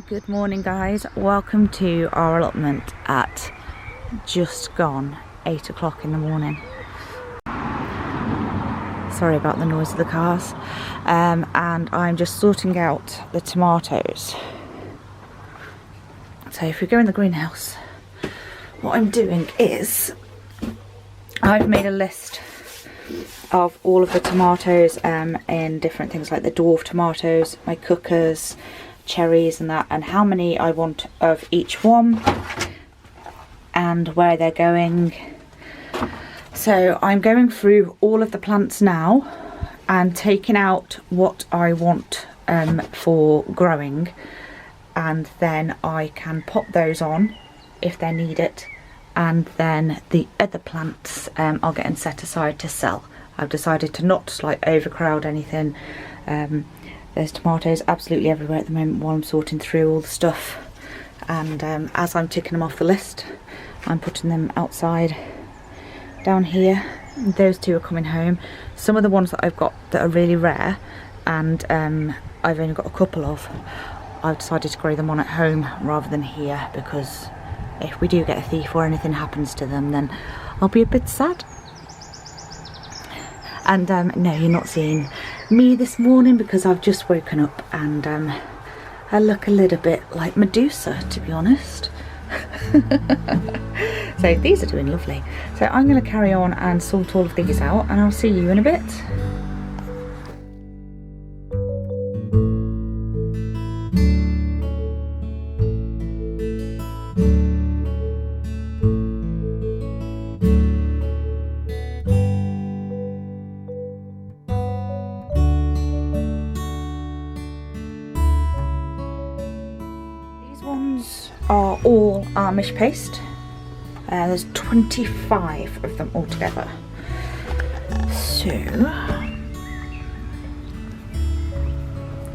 Good morning guys, welcome to our allotment at just gone 8 o'clock in the morning. Sorry about the noise of the cars. And I'm just sorting out the tomatoes. So if we go in the greenhouse, what I'm doing is I've made a list of all of the tomatoes in different things like the dwarf tomatoes, my cookers, cherries and that, and how many I want of each one and where they're going. So I'm going through all of the plants now and taking out what I want for growing, and then I can pop those on if they need it, and then the other plants are getting set aside to sell. I've decided to not like overcrowd anything. There's tomatoes absolutely everywhere at the moment while I'm sorting through all the stuff, and as I'm ticking them off the list, I'm putting them outside down here. Those two are coming home. Some of the ones that I've got that are really rare and I've only got a couple of, I've decided to grow them on at home rather than here, because if we do get a thief or anything happens to them, then I'll be a bit sad. And no, you're not seeing me this morning because I've just woken up and I look a little bit like Medusa, to be honest. So these are doing lovely. So I'm going to carry on and sort all of these out, and I'll see you in a bit. Are all Amish paste. There's 25 of them altogether. So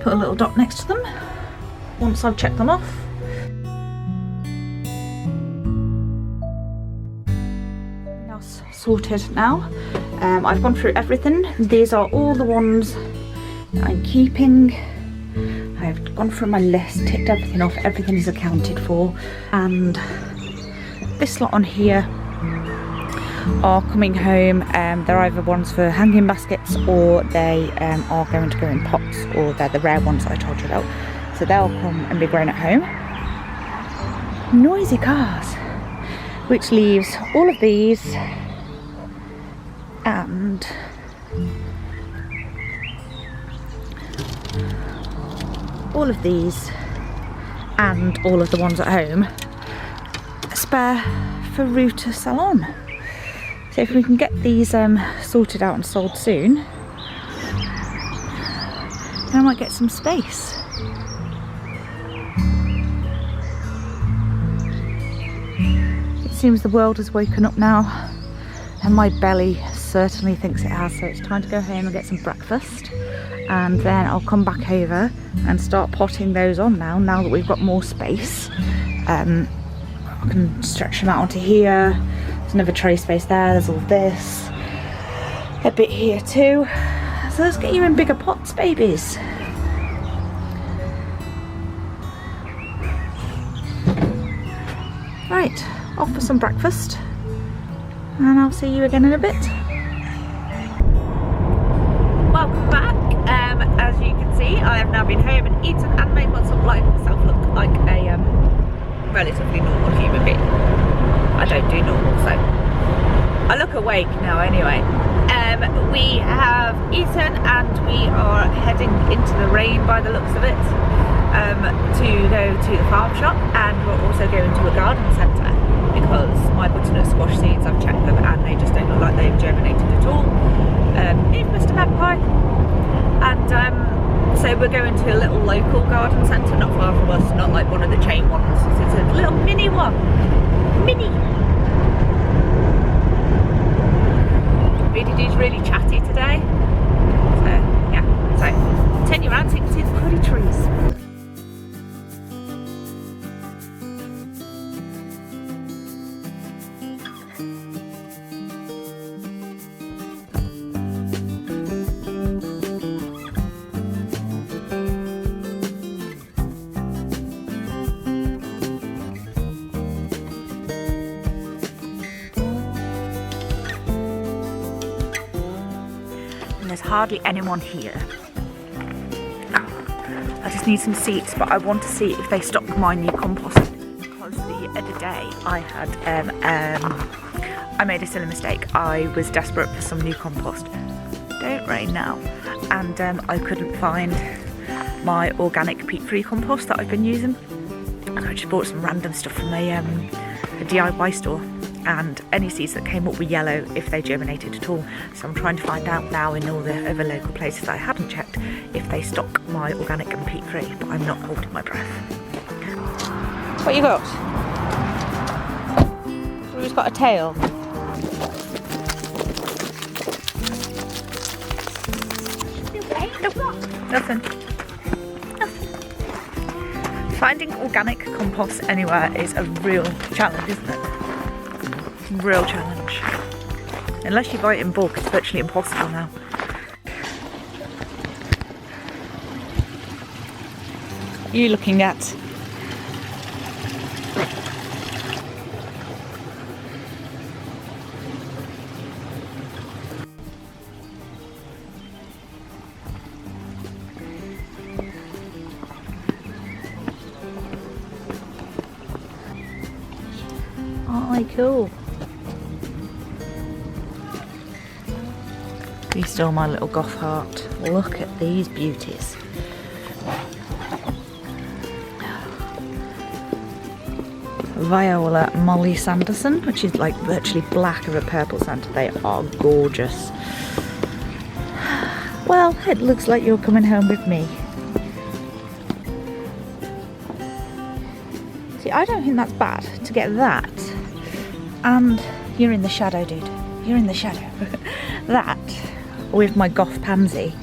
put a little dot next to them once I've checked them off. That's sorted now. I've gone through everything. These are all the ones that I'm keeping. I've gone through my list, ticked everything off, everything is accounted for, and this lot on here are coming home. They're either ones for hanging baskets, or they are going to go in pots, or they're the rare ones that I told you about. So they'll come and be grown at home. Noisy cars. Which leaves all of these and all of these and all of the ones at home spare for Rue to sell on. So if we can get these sorted out and sold soon, then I might get some space. It seems the world has woken up now, and my belly certainly thinks it has, so it's time to go home and get some breakfast, and then I'll come back over and start potting those on now that we've got more space. I can stretch them out onto here. There's another tray space there, there's all this, a bit here too. So let's get you in bigger pots, babies. Right, off for some breakfast, and I'll see you again in a bit. Welcome back. As you can see, I have now been home and eaten and made myself look like a relatively normal human being. I don't do normal, so I look awake now anyway. We have eaten and we are heading into the rain by the looks of it, to go to the farm shop, and we're also going to a garden centre because my butternut squash seeds, I've checked them and they just don't look like they've germinated at all. If Mr. Magpie. And so we're going to a little local garden centre not far from us, not like one of the chain ones. It's a little mini one. Mini! Beardy Dude's really chatty today. So yeah, so turn you around so you can see the pretty trees. there's hardly anyone here. I just need some seeds, but I want to see if they stock my new compost, because the other day I had I made a silly mistake. I was desperate for some new compost. Don't rain now. And I couldn't find my organic peat-free compost that I've been using. So I just bought some random stuff from a DIY store, and any seeds that came up were yellow if they germinated at all. So I'm trying to find out now in all the other local places that I haven't checked if they stock my organic and peat-free, but I'm not holding my breath. What you got? Who's got a tail? Nothing. Finding organic compost anywhere is a real challenge, isn't it? Real challenge. Unless you buy it in bulk, it's virtually impossible now. You looking at? Oh, cool. You stole my little goth heart. Look at these beauties. Viola Molly Sanderson, which is like virtually black of a purple centre. They are gorgeous. Well, it looks like you're coming home with me. See, I don't think that's bad to get that. And you're in the shadow, dude. You're in the shadow. That with my goth pansy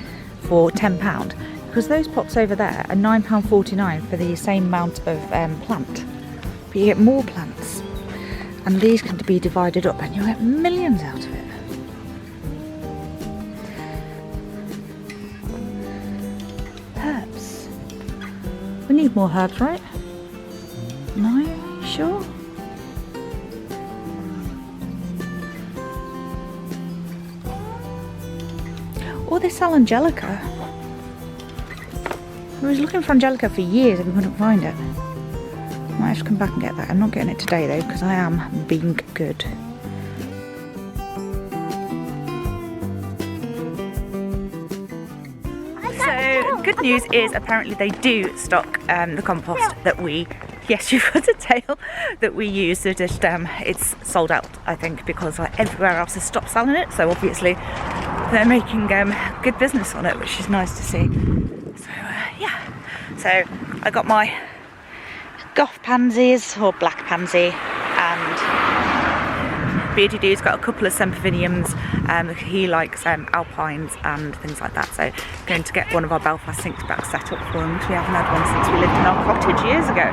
for £10, because those pots over there are £9.49 for the same amount of plant. But you get more plants, and these can be divided up, and you'll get millions out of it. Herbs. We need more herbs, right? No? Sure? Oh, they sell Angelica. I was looking for Angelica for years and couldn't find it. Might have to come back and get that. I'm not getting it today though, because I am being good. So, good news is apparently they do stock the compost that we... Yes, you've got a tail that we use. So just it's sold out, I think, because like everywhere else has stopped selling it. So obviously they're making good business on it, which is nice to see. So yeah, so I got my goth pansies, or black pansy, and Beardy Dude's got a couple of semperviniums. He likes alpines and things like that, so I'm going to get one of our Belfast sinks back set up for him, because we haven't had one since we lived in our cottage years ago.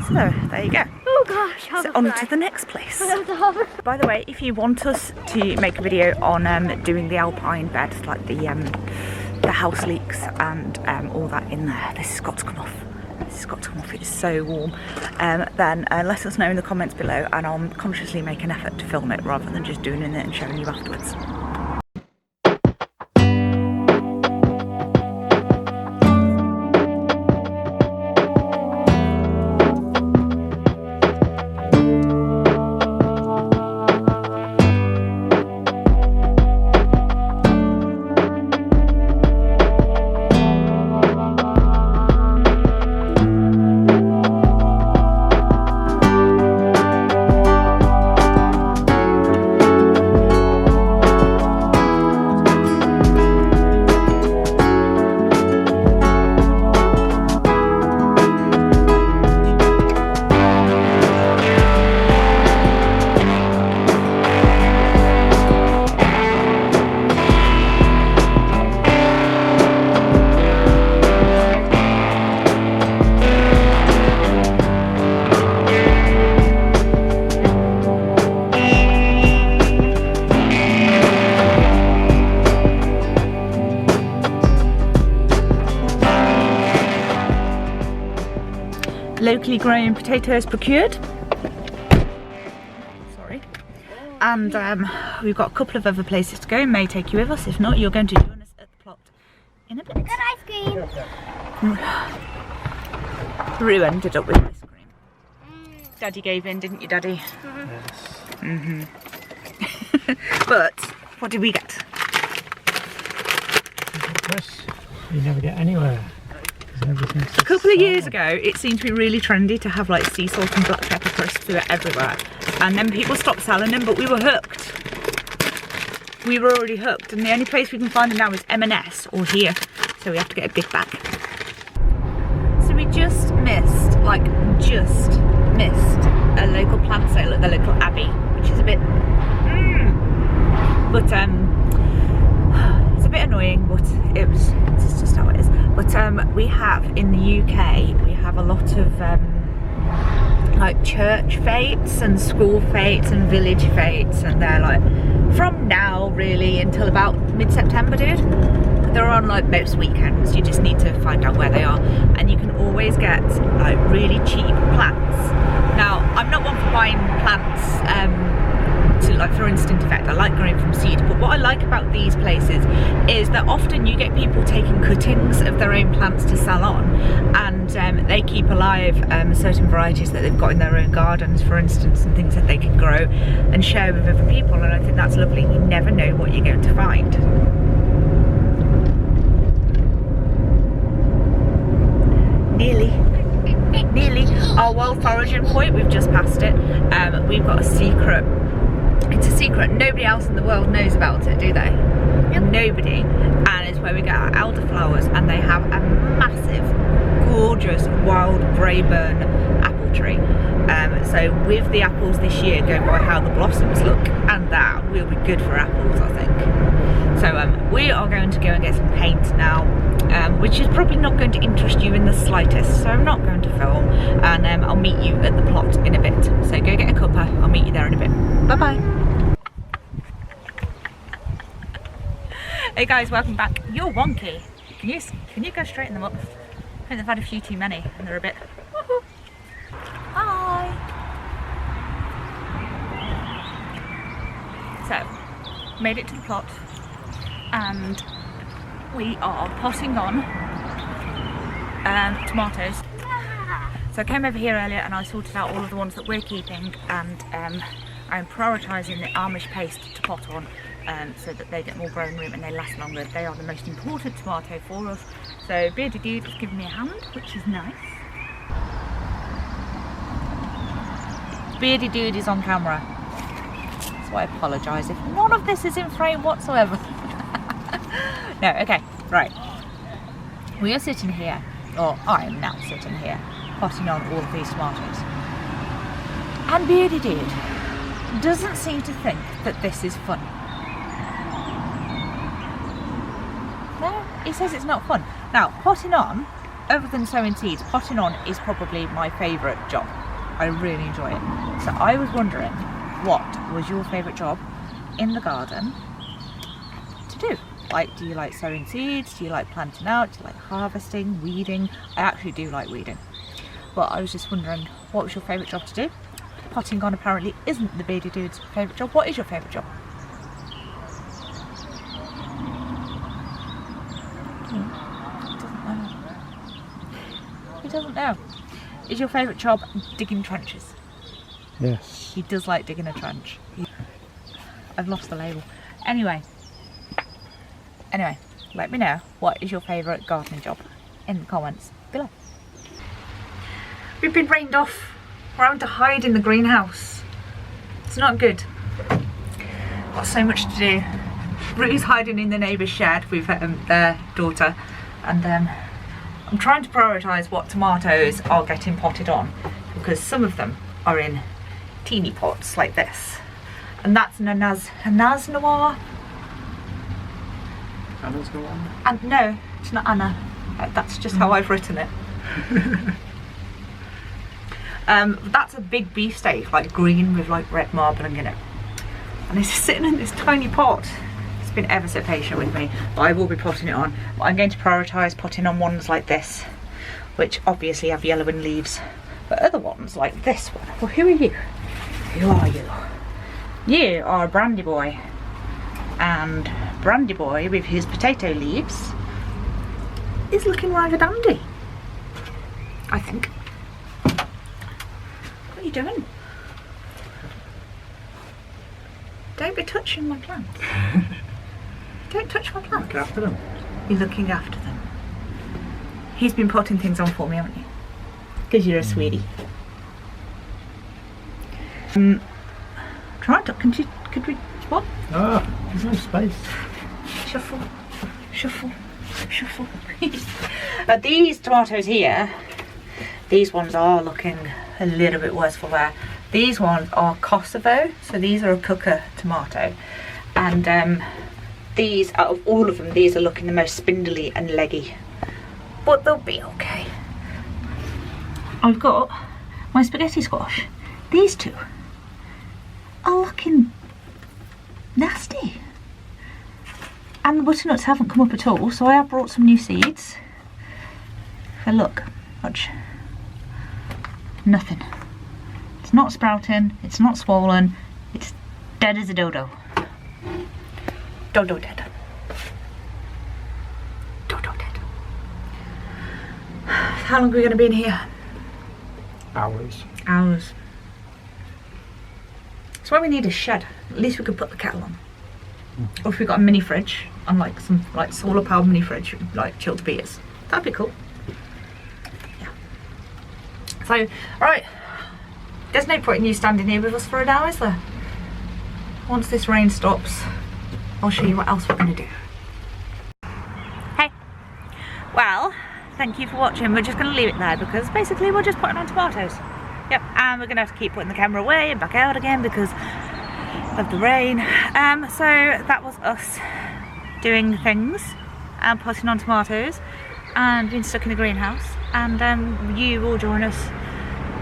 So there you go. Oh gosh, so on to the next place. By the way, if you want us to make a video on doing the alpine bed, like the house leeks and all that in there, this has got to come off. This has got to come off, it's so warm. Then let us know in the comments below, and I'll consciously make an effort to film it rather than just doing it and showing you afterwards. Locally grown potatoes procured. Sorry. and we've got a couple of other places to go. May take you with us. If not, you're going to join us at the plot in a bit. Good ice cream. Rue ended up with ice cream. Daddy gave in, didn't you, Daddy? Yes. But what did we get? You never get anywhere. A couple of years ago, it seemed to be really trendy to have like sea salt and black pepper crisps. They were everywhere, and then people stopped selling them, but we were hooked. We were already hooked, and the only place we can find them now is M&S or here, so we have to get a big bag. So we just missed a local plant sale at the local abbey, which is a bit but it's a bit annoying, but it's just how it is. But we have in the UK, we have a lot of like church fetes and school fetes and village fetes, and they're like from now really until about mid-September, dude. They're on like most weekends. You just need to find out where they are, and you can always get like really cheap plants. Now, I'm not one for buying plants to like for instant effect. I like growing from seed, but what I like about these places is that often you get people taking cuttings of their own plants to sell on, and they keep alive certain varieties that they've got in their own gardens, for instance, and things that they can grow and share with other people, and I think that's lovely. You never know what you're going to find. Nearly our world foraging point, we've just passed it. We've got a secret. It's a secret, nobody else in the world knows about it, do they? Yep. Nobody. And it's where we get our elderflowers, and they have a massive, gorgeous wild Braeburn apple tree. So with the apples this year, go by how the blossoms look, and that will be good for apples, I think. So we are going to go and get some paint now, which is probably not going to interest you in the slightest, so I'm not going to film, and I'll meet you at the plot in a bit. So go get a cuppa, I'll meet you there in a bit. Bye bye. Hey guys, welcome back. You're wonky. Can you go straighten them up? I think they've had a few too many and they're a bit woohoo. Hi. So, made it to the plot, and we are potting on tomatoes. So I came over here earlier and I sorted out all of the ones that we're keeping, and I'm prioritising the Amish paste to pot on so that they get more growing room and they last longer. They are the most important tomato for us. So Beardy Dude has given me a hand, which is nice. Beardy Dude is on camera, so I apologise if none of this is in frame whatsoever. No, okay, right. We are sitting here, or I am now sitting here, potting on all of these tomatoes. And Beardy Dude doesn't seem to think that this is fun. No, he says it's not fun. Now, potting on, other than sowing seeds, potting on is probably my favourite job. I really enjoy it. So I was wondering, what was your favourite job in the garden to do? Like, do you like sowing seeds? Do you like planting out? Do you like harvesting, weeding? I actually do like weeding. But I was just wondering, what was your favourite job to do? Potting on apparently isn't the Beardy Dude's favourite job. What is your favourite job? He doesn't know. Is your favourite job digging trenches? Yes. He does like digging a trench. I've lost the label. Anyway, let me know, what is your favourite gardening job in the comments below. We've been rained off. We're having to hide in the greenhouse. It's not good. Got so much to do. Rue's hiding in the neighbour's shed with their daughter, and I'm trying to prioritise what tomatoes are getting potted on, because some of them are in teeny pots like this, and that's an Annas Noir. Anna's the one? And no, it's not Anna. That's just how I've written it. That's a big beefsteak, like green with like red marbling in it, and it's sitting in this tiny pot. It's been ever so patient with me, but I will be potting it on. But I'm going to prioritise potting on ones like this, which obviously have yellowing leaves, but other ones like this one. Well, who are you? Who are you? You are Brandy Boy. And Brandy Boy, with his potato leaves, is looking rather dandy, I think. What are you doing? Don't be touching my plants. Don't touch my plants. Look after them. You're looking after them. He's been putting things on for me, haven't you? Because you're a sweetie. Try to, could we, what? Ah, there's no space. Shuffle, shuffle, shuffle. These tomatoes here, these ones are looking a little bit worse for wear. These ones are Kosovo, so these are a cooker tomato. And these, out of all of them, these are looking the most spindly and leggy. But they'll be okay. I've got my spaghetti squash. These two are looking nasty. And the butternuts haven't come up at all, so I have brought some new seeds. But look, watch. Nothing. It's not sprouting, it's not swollen, it's dead as a dodo. Dodo dead. Dodo dead. How long are we going to be in here? Hours. Hours. That's why we need a shed. At least we could put the kettle on. Or if we got a mini fridge, and like some like solar powered mini fridge, like chilled beers. That'd be cool. Yeah. So, right. There's no point in you standing here with us for an hour, is there? Once this rain stops, I'll show you what else we're going to do. Hey. Well, thank you for watching. We're just going to leave it there because basically we're just putting on tomatoes. Yep, and we're going to have to keep putting the camera away and back out again because of the rain. So that was us doing things and putting on tomatoes and being stuck in the greenhouse. And you will join us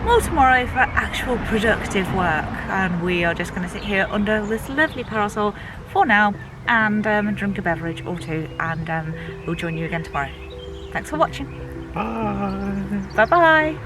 more tomorrow for actual productive work, and we are just going to sit here under this lovely parasol for now and drink a beverage or two, and we'll join you again tomorrow. Thanks for watching. Bye. Bye bye.